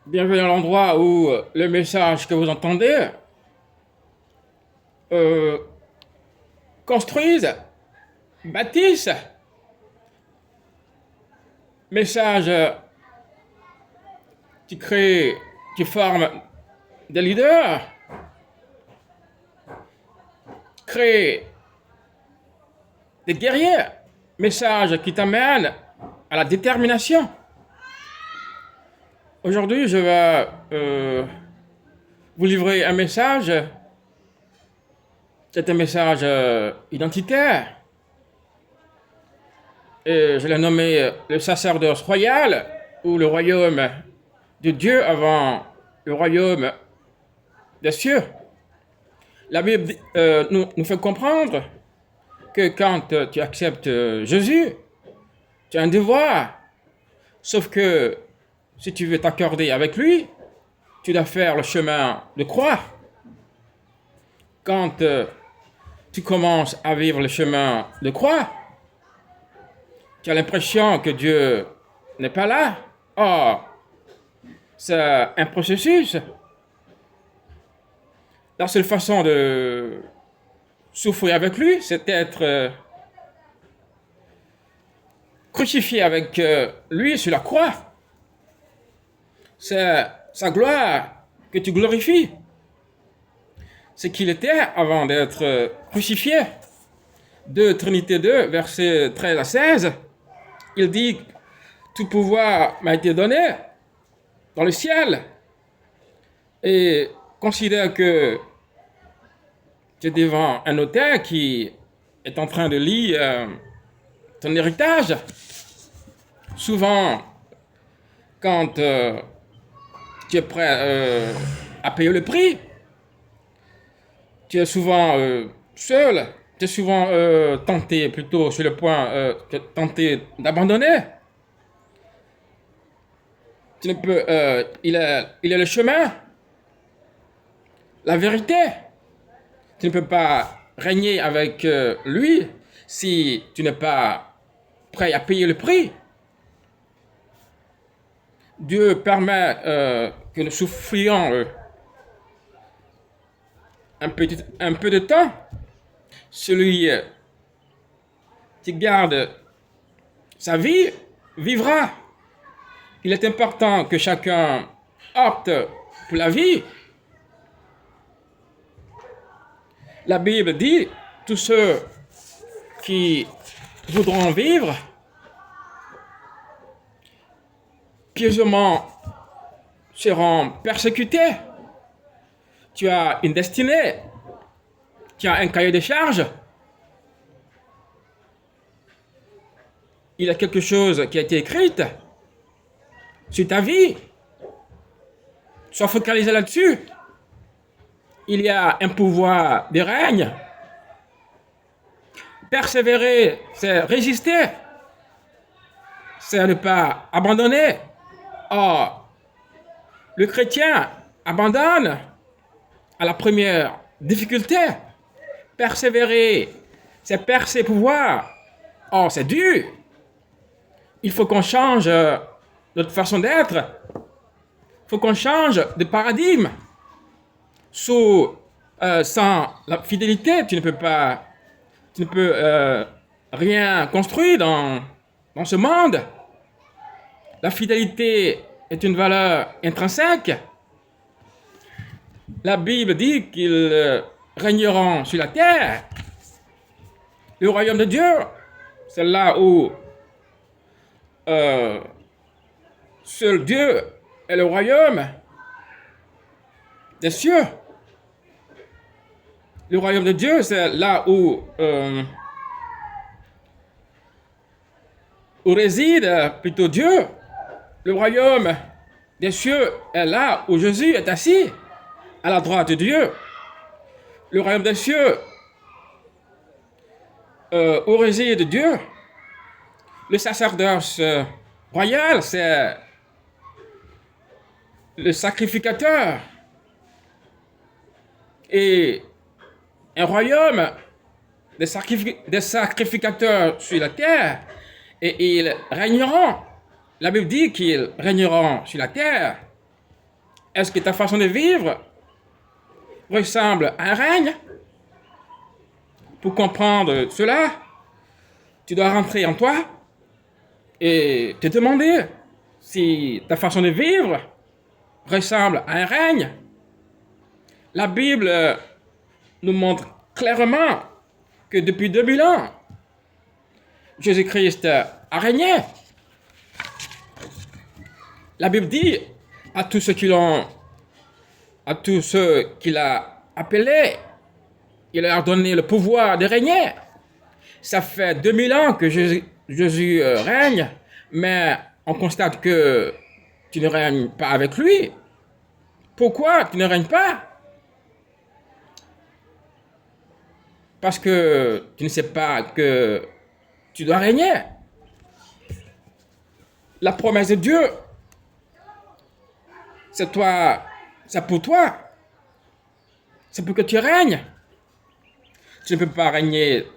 Bienvenue à l'endroit où le message que vous entendez euh, construisent, bâtissent, message qui crée, qui forme des leaders, crée des guerriers, message qui t'amène à la détermination. Aujourd'hui, je vais vous livrer un message. C'est un message identitaire. Et je l'ai nommé le sacerdoce royal ou le royaume de Dieu avant le royaume des cieux. La Bible nous fait comprendre que quand tu acceptes Jésus, tu as un devoir. Sauf que si tu veux t'accorder avec lui, tu dois faire le chemin de croix. Quand tu commences à vivre le chemin de croix, tu as l'impression que Dieu n'est pas là. Or, c'est un processus. La seule façon de souffrir avec lui, c'est d'être crucifié avec lui sur la croix. C'est sa gloire que tu glorifies. Ce qu'il était avant d'être crucifié. 2 Trinité 2, versets 13 à 16, il dit « Tout pouvoir m'a été donné dans le ciel. » Et considère que tu es devant un notaire qui est en train de lire ton héritage. Souvent, quand tu es prêt à payer le prix, tu es souvent seul, tu es souvent tenté, plutôt sur le point tenté d'abandonner. Tu ne peux, il est le chemin, la vérité. Tu ne peux pas régner avec lui si tu n'es pas prêt à payer le prix. Dieu permet que nous souffrions un peu de temps. Celui qui garde sa vie vivra. Il est important que chacun opte pour la vie. La Bible dit, tous ceux qui voudront vivre pieusement seront persécutés. Tu as une destinée, tu as un cahier de charges. Il y a quelque chose qui a été écrit sur ta vie. Sois focalisé là-dessus. Il y a un pouvoir de règne. Persévérer, c'est résister. C'est ne pas abandonner. Or, le chrétien abandonne à la première difficulté. Persévérer, c'est percer pouvoir. Or, c'est dur. Il faut qu'on change notre façon d'être. Il faut qu'on change de paradigme. Sans la fidélité, tu ne peux rien construire dans ce monde. La fidélité est une valeur intrinsèque. La Bible dit qu'ils régneront sur la terre. Le royaume de Dieu, c'est là où seul Dieu est le royaume des cieux. Le royaume de Dieu, c'est là où réside plutôt Dieu. Le royaume des cieux est là où Jésus est assis, à la droite de Dieu. Le royaume des cieux, où réside Dieu. Le sacerdoce royal, c'est le sacrificateur. Et un royaume des sacrificateurs sur la terre, et ils régneront. La Bible dit qu'ils régneront sur la terre. Est-ce que ta façon de vivre ressemble à un règne? Pour comprendre cela, tu dois rentrer en toi et te demander si ta façon de vivre ressemble à un règne. La Bible nous montre clairement que depuis 2000 ans, Jésus-Christ a régné. La Bible dit à tous ceux qu'il a appelés, il leur a donné le pouvoir de régner. Ça fait 2000 ans que Jésus règne, mais on constate que tu ne règnes pas avec lui. Pourquoi tu ne règnes pas? Parce que tu ne sais pas que tu dois régner. La promesse de Dieu, c'est toi, c'est pour toi. C'est pour que tu règnes. Tu ne peux pas régner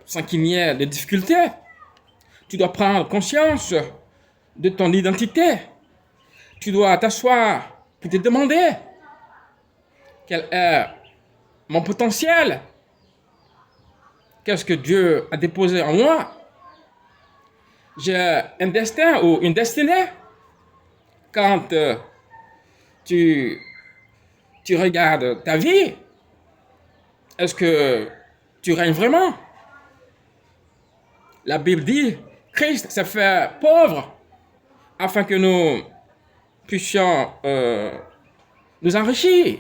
sans qu'il y ait de difficultés. Tu dois prendre conscience de ton identité. Tu dois t'asseoir pour te demander quel est mon potentiel. Qu'est-ce que Dieu a déposé en moi? J'ai un destin ou une destinée. Quand tu regardes ta vie, est-ce que tu règnes vraiment? La Bible dit, Christ s'est fait pauvre afin que nous puissions nous enrichir.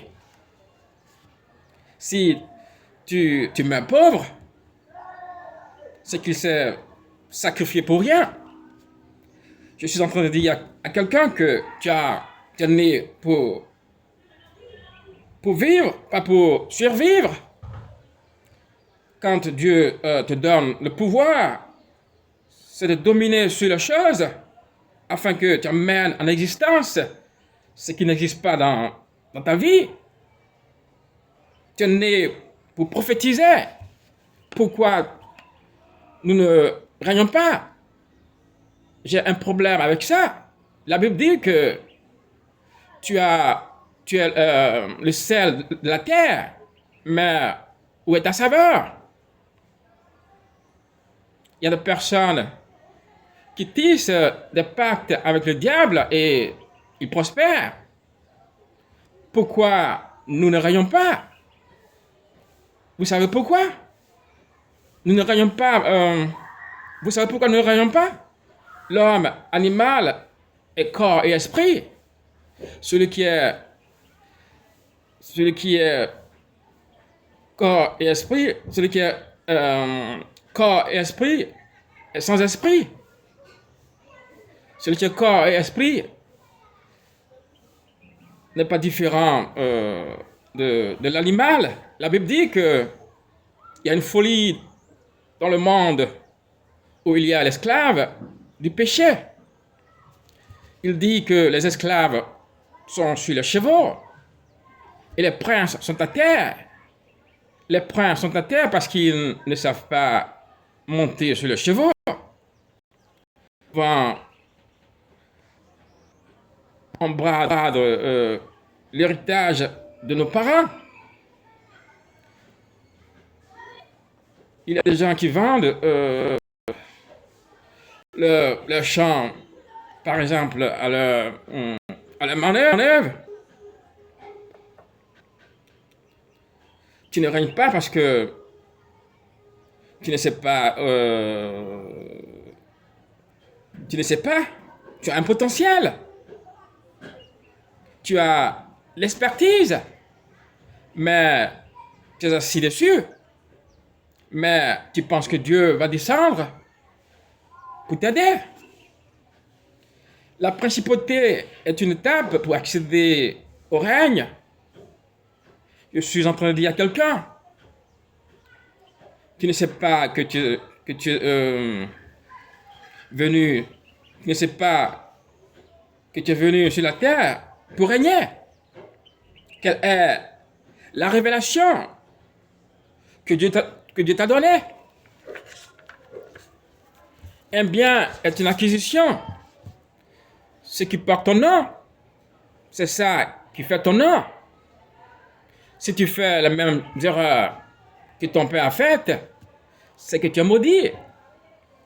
Si tu mets pauvre, c'est qu'il s'est sacrifié pour rien. Je suis en train de dire à quelqu'un que tu es né pour vivre, pas pour survivre. Quand Dieu te donne le pouvoir, c'est de dominer sur les choses afin que tu amènes en existence ce qui n'existe pas dans ta vie. Tu es né pour prophétiser. Pourquoi nous ne régnons pas? J'ai un problème avec ça. La Bible dit que tu es le sel de la terre, mais où est ta saveur? Il y a des personnes qui tissent des pactes avec le diable et ils prospèrent. Pourquoi nous ne rayons pas? Vous savez pourquoi? Nous ne rayons pas. Vous savez pourquoi nous ne rayons pas? L'homme, animal, est corps et esprit. Celui qui est corps et esprit, celui qui est corps et esprit est sans esprit. Celui qui est corps et esprit n'est pas différent de l'animal. La Bible dit qu'il y a une folie dans le monde où il y a l'esclave du péché. Il dit que les esclaves sont sur les chevaux et les princes sont à terre. Les princes sont à terre parce qu'ils ne savent pas monter sur les chevaux. On brade l'héritage de nos parents. Il y a des gens qui vendent le champ, par exemple, à la manœuvre. Tu ne règnes pas parce que tu ne sais pas. Tu ne sais pas. Tu as un potentiel. Tu as l'expertise. Mais tu es assis dessus. Mais tu penses que Dieu va descendre pour t'aider. La principauté est une étape pour accéder au règne. Je suis en train de dire à quelqu'un, tu ne sais pas que tu es venu, tu ne sais pas que tu es venu sur la terre pour régner. Quelle est la révélation que Dieu t'a donnée? Un bien est une acquisition. Ce qui porte ton nom, c'est ça qui fait ton nom. Si tu fais la même erreur que ton père a faite, c'est que tu es maudit.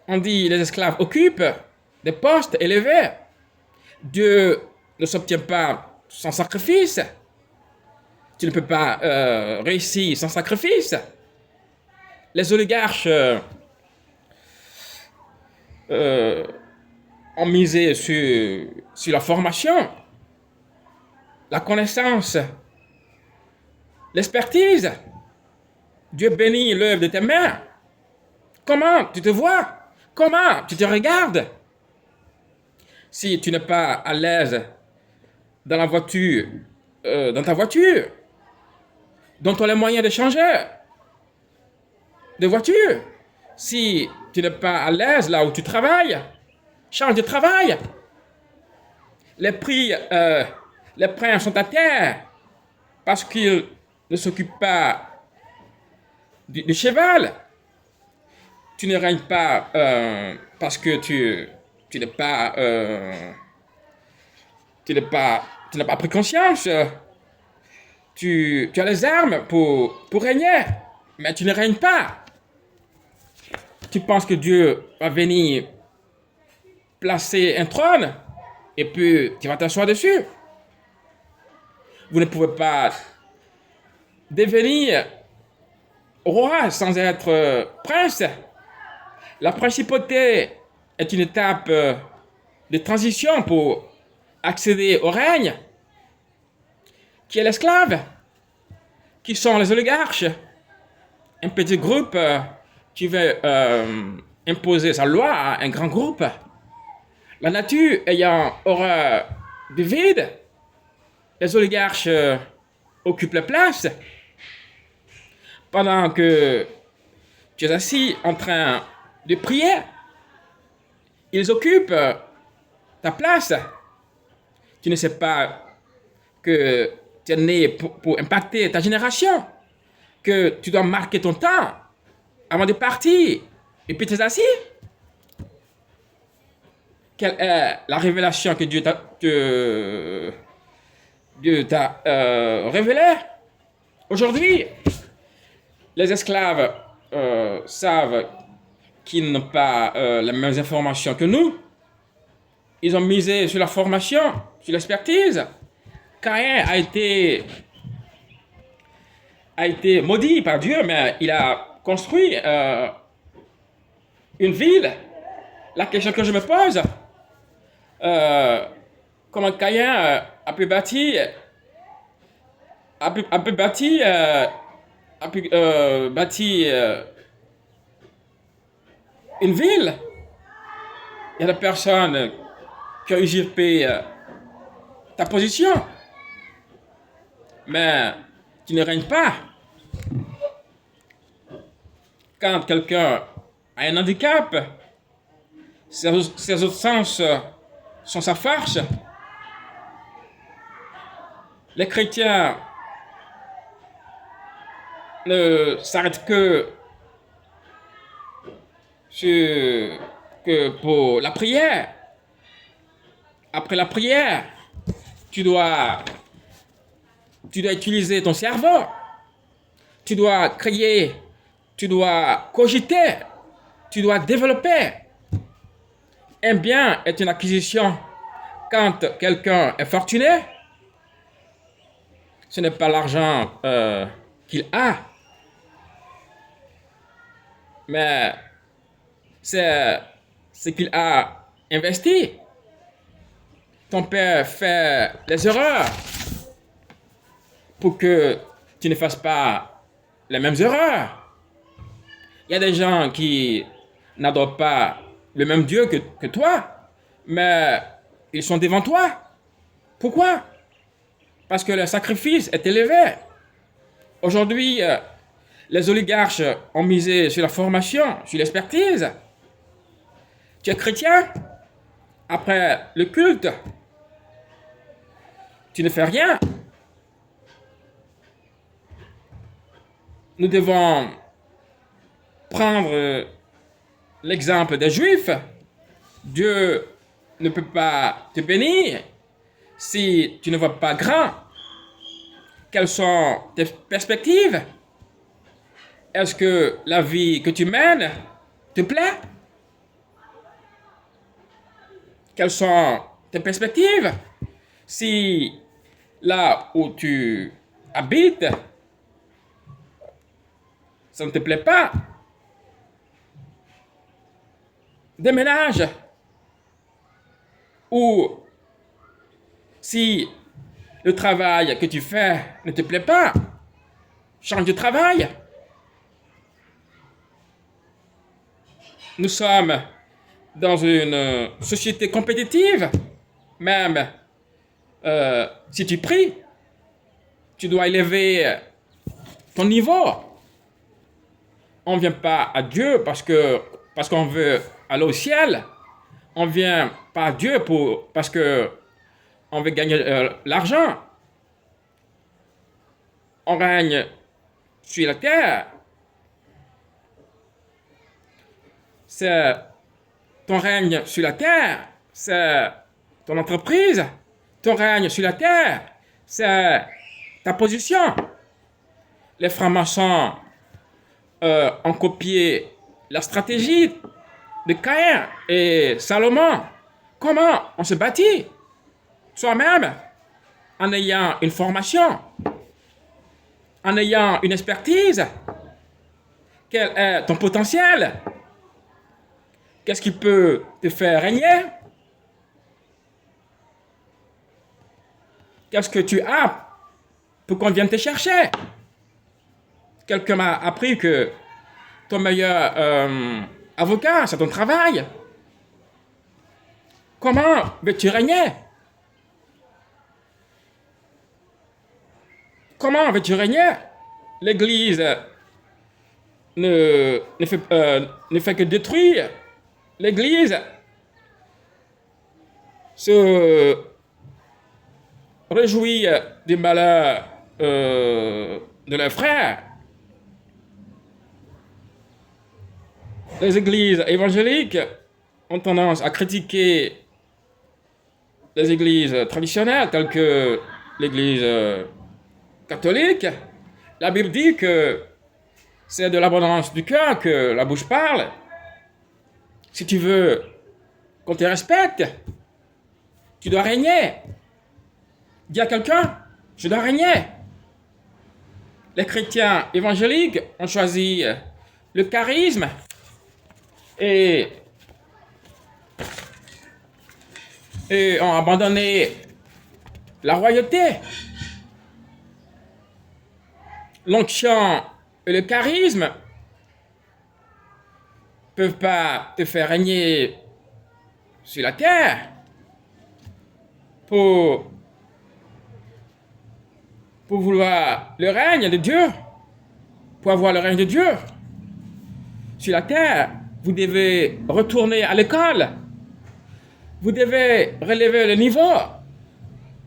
On dit les esclaves occupent des postes élevés. Dieu ne s'obtient pas sans sacrifice. Tu ne peux pas réussir sans sacrifice. Les oligarches ont misé sur la formation, la connaissance, l'expertise. Dieu bénit l'œuvre de tes mains. Comment tu te vois? Comment tu te regardes? Si tu n'es pas à l'aise dans la voiture, dans ta voiture, dont tu as les moyens de changer de voiture, si tu n'es pas à l'aise là où tu travailles, change de travail. Les prix sont à terre parce qu'ils ne s'occupent pas du cheval. Tu ne règnes pas parce que tu n'es pas, tu n'as pas pris conscience. Tu as les armes pour régner, mais tu ne règnes pas. Tu penses que Dieu va venir placer un trône et puis tu vas t'asseoir dessus. Vous ne pouvez pas devenir roi sans être prince. La principauté est une étape de transition pour accéder au règne. Qui est l'esclave? Qui sont les oligarches? Un petit groupe qui veut imposer sa loi à un grand groupe. La nature ayant horreur du vide, les oligarches occupent la place. Pendant que tu es assis en train de prier, ils occupent ta place. Tu ne sais pas que tu es né pour impacter ta génération, que tu dois marquer ton temps avant de partir, et puis tu es assis. Quelle est la révélation que Dieu t'a révélée? Aujourd'hui, les esclaves savent qu'ils n'ont pas les mêmes informations que nous. Ils ont misé sur la formation, sur l'expertise. Caïn a été maudit par Dieu, mais il a construit une ville. La question que je me pose, comment Caïn a pu bâtir une ville? Il y a des personnes qui ont usurpé ta position, mais tu ne règnes pas. Quand quelqu'un a un handicap, ses autres sens sont sa force. Les chrétiens ne s'arrêtent que pour la prière. Après la prière, tu dois utiliser ton cerveau. Tu dois créer, tu dois cogiter, tu dois développer. Un bien est une acquisition. Quand quelqu'un est fortuné, ce n'est pas l'argent qu'il a, mais c'est ce qu'il a investi. Ton père fait des erreurs pour que tu ne fasses pas les mêmes erreurs. Il y a des gens qui n'adorent pas le même Dieu que toi, mais ils sont devant toi. Pourquoi? Parce que le sacrifice est élevé. Aujourd'hui, les oligarches ont misé sur la formation, sur l'expertise. Tu es chrétien? Après le culte, tu ne fais rien. Nous devons prendre l'exemple des Juifs. Dieu ne peut pas te bénir si tu ne vois pas grand Quelles sont tes perspectives? Est-ce que la vie que tu mènes te plaît? Quelles sont tes perspectives? Si là où tu habites, ça ne te plaît pas, déménage. Ou si le travail que tu fais ne te plaît pas, change de travail. Nous sommes dans une société compétitive. Même si tu pries, tu dois élever ton niveau. On ne vient pas à Dieu parce qu'on veut aller au ciel. On ne vient pas à Dieu parce qu'on veut gagner l'argent. On règne sur la terre. C'est ton règne sur la terre, c'est ton entreprise. Ton règne sur la terre, c'est ta position. Les francs-maçons ont copié la stratégie de Caïn et Salomon. Comment on se bâtit soi-même en ayant une formation, en ayant une expertise. Quel est ton potentiel? Qu'est-ce qui peut te faire régner? Qu'est-ce que tu as pour qu'on vienne te chercher? Quelqu'un m'a appris que ton meilleur avocat, c'est ton travail. Comment veux-tu régner? Comment veux-tu régner? L'Église ne fait que détruire. L'Église se réjouit des malheurs de leurs frères. Les églises évangéliques ont tendance à critiquer les églises traditionnelles telles que l'église catholique. La Bible dit que c'est de l'abondance du cœur que la bouche parle. Si tu veux qu'on te respecte, tu dois régner. Dis à quelqu'un, je dois régner. Les chrétiens évangéliques ont choisi le charisme et ont abandonné la royauté. L'onction et le charisme peuvent pas te faire régner sur la terre. Pour vouloir le règne de Dieu, pour avoir le règne de Dieu sur la terre, vous devez retourner à l'école. Vous devez relever le niveau.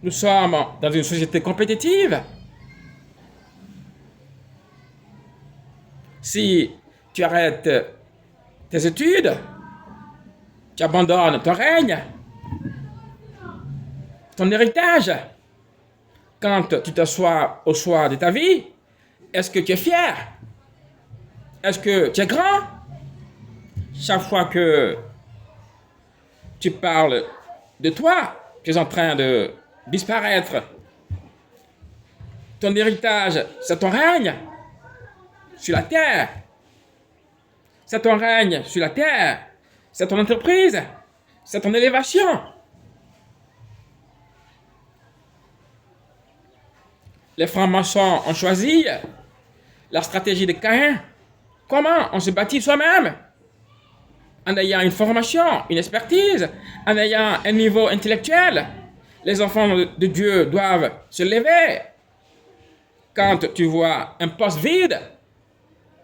Nous sommes dans une société compétitive. Si tu arrêtes tes études, tu abandonnes ton règne, ton héritage. Quand tu t'assois au soir de ta vie, est-ce que tu es fier? Est-ce que tu es grand? Chaque fois que tu parles de toi, tu es en train de disparaître. Ton héritage, c'est ton règne sur la terre. C'est ton règne sur la terre. C'est ton entreprise. C'est ton élévation. Les francs-maçons ont choisi la stratégie de Caïn. Comment on se bâtit soi-même? En ayant une formation, une expertise, en ayant un niveau intellectuel. Les enfants de Dieu doivent se lever. Quand tu vois un poste vide,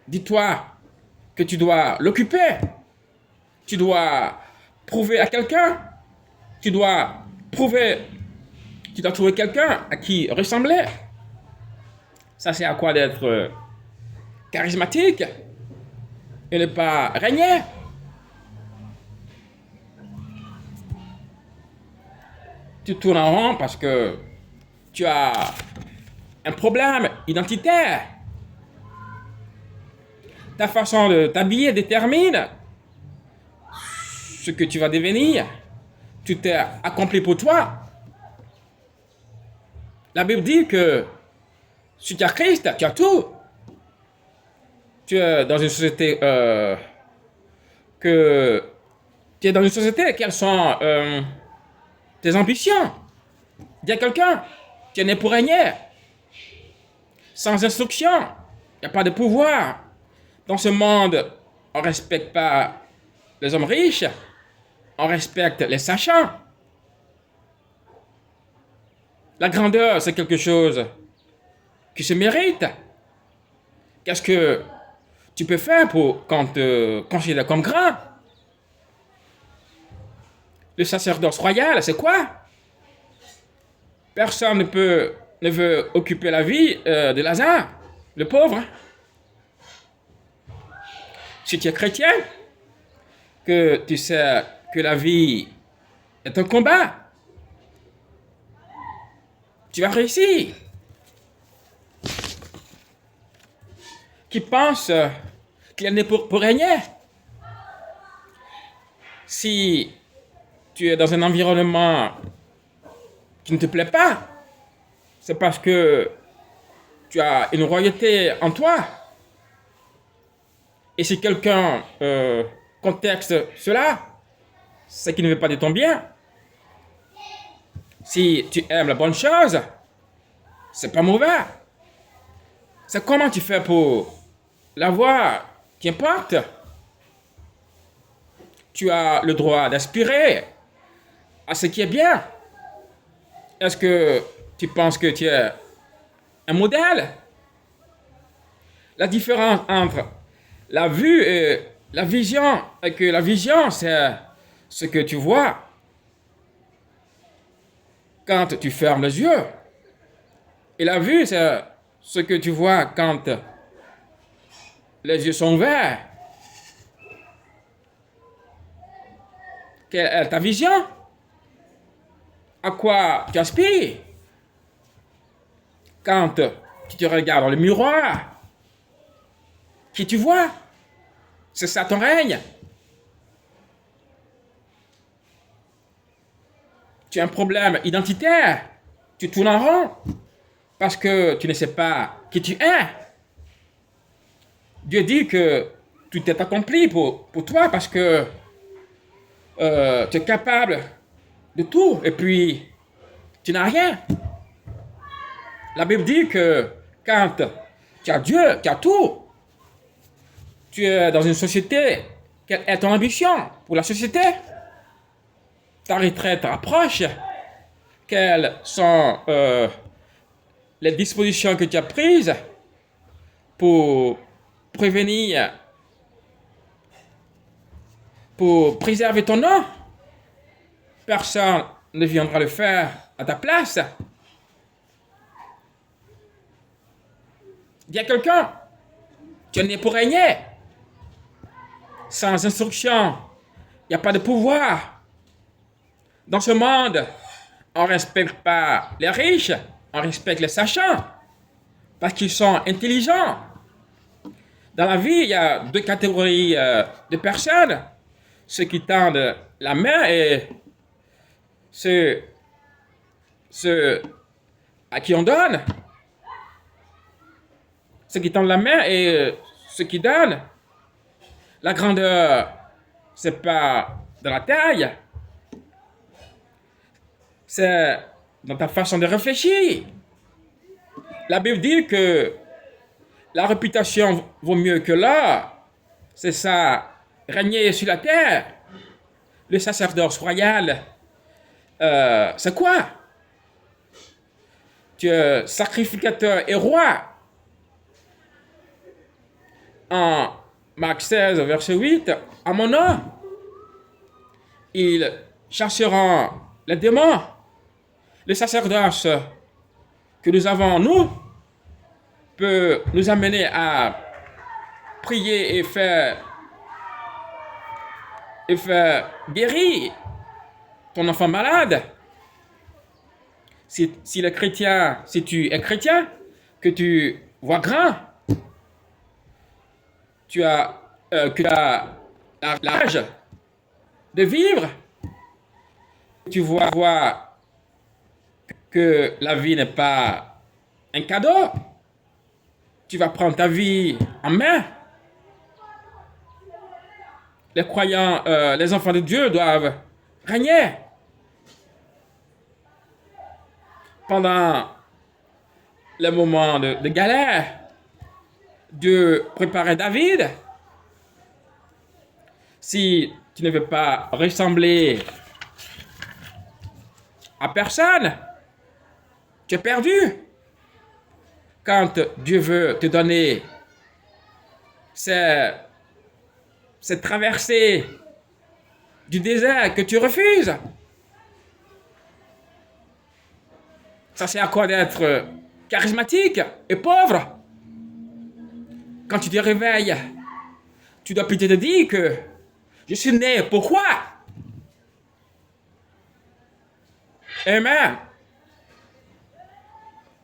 dis-toi que tu dois l'occuper. Tu dois prouver à quelqu'un. Tu dois trouver quelqu'un à qui ressembler. Ça, c'est à quoi d'être charismatique et ne pas régner. Tu tournes en rond parce que tu as un problème identitaire. Ta façon de t'habiller détermine ce que tu vas devenir. Tout est accompli pour toi. La Bible dit que si tu as Christ, tu as tout. Tu es dans une société quelles sont tes ambitions? Dis à quelqu'un, tu es né pour régner. Sans instruction, il n'y a pas de pouvoir. Dans ce monde, on ne respecte pas les hommes riches, on respecte les sachants. La grandeur, c'est quelque chose qui se mérite. Qu'est-ce que tu peux faire pour qu'on te considère comme grand? Le sacerdoce royal, c'est quoi? Personne ne veut occuper la vie de Lazare, le pauvre. Si tu es chrétien, que tu sais que la vie est un combat, tu vas réussir. Qui pense qu'il est né pour régner? Si tu es dans un environnement qui ne te plaît pas, c'est parce que tu as une royauté en toi. Et si quelqu'un contexte cela, c'est qu'il ne veut pas de ton bien. Si tu aimes la bonne chose, c'est pas mauvais. C'est comment tu fais pour l'avoir qui importe. Tu as le droit d'aspirer à ce qui est bien. Est-ce que tu penses que tu es un modèle? La différence entre la vue et la vision est que la vision, c'est ce que tu vois quand tu fermes les yeux. Et la vue, c'est ce que tu vois quand les yeux sont ouverts. Quelle est ta vision? À quoi tu aspires? Quand tu te regardes dans le miroir, qui tu vois? C'est ça ton règne. Tu as un problème identitaire. Tu tournes en rond parce que tu ne sais pas qui tu es. Dieu dit que tout est accompli pour toi parce que tu es capable de tout et puis tu n'as rien. La Bible dit que quand tu as Dieu, tu as tout. Tu es dans une société. Quelle est ton ambition pour la société? Ta retraite approche. Quelles sont les dispositions que tu as prises pour prévenir, pour préserver ton nom? Personne ne viendra le faire à ta place. Dis à quelqu'un, tu es né pour régner. Sans instruction, il n'y a pas de pouvoir. Dans ce monde, on ne respecte pas les riches, on respecte les sachants, parce qu'ils sont intelligents. Dans la vie, il y a deux catégories de personnes. Ceux qui tendent la main et ceux à qui on donne. Ceux qui tendent la main et ceux qui donnent. La grandeur, c'est pas dans la taille, c'est dans ta façon de réfléchir. La Bible dit que la réputation vaut mieux que l'or. C'est ça, régner sur la terre. Le sacerdoce royal, c'est quoi? Tu es sacrificateur et roi. En Marc 16, verset 8, à mon nom, ils chasseront les démons. Le sacerdoce que nous avons, nous, peut nous amener à prier et faire guérir ton enfant malade. Si tu es chrétien, que tu vois grand, que tu as l'âge de vivre, tu vois que la vie n'est pas un cadeau, tu vas prendre ta vie en main. Les croyants, les enfants de Dieu doivent régner pendant les moments de galère. Dieu préparait David. Si tu ne veux pas ressembler à personne, tu es perdu. Quand Dieu veut te donner cette traversée du désert que tu refuses, ça c'est à quoi d'être charismatique et pauvre. Quand tu te réveilles, tu dois peut-être te dire que je suis né. Pourquoi? Amen.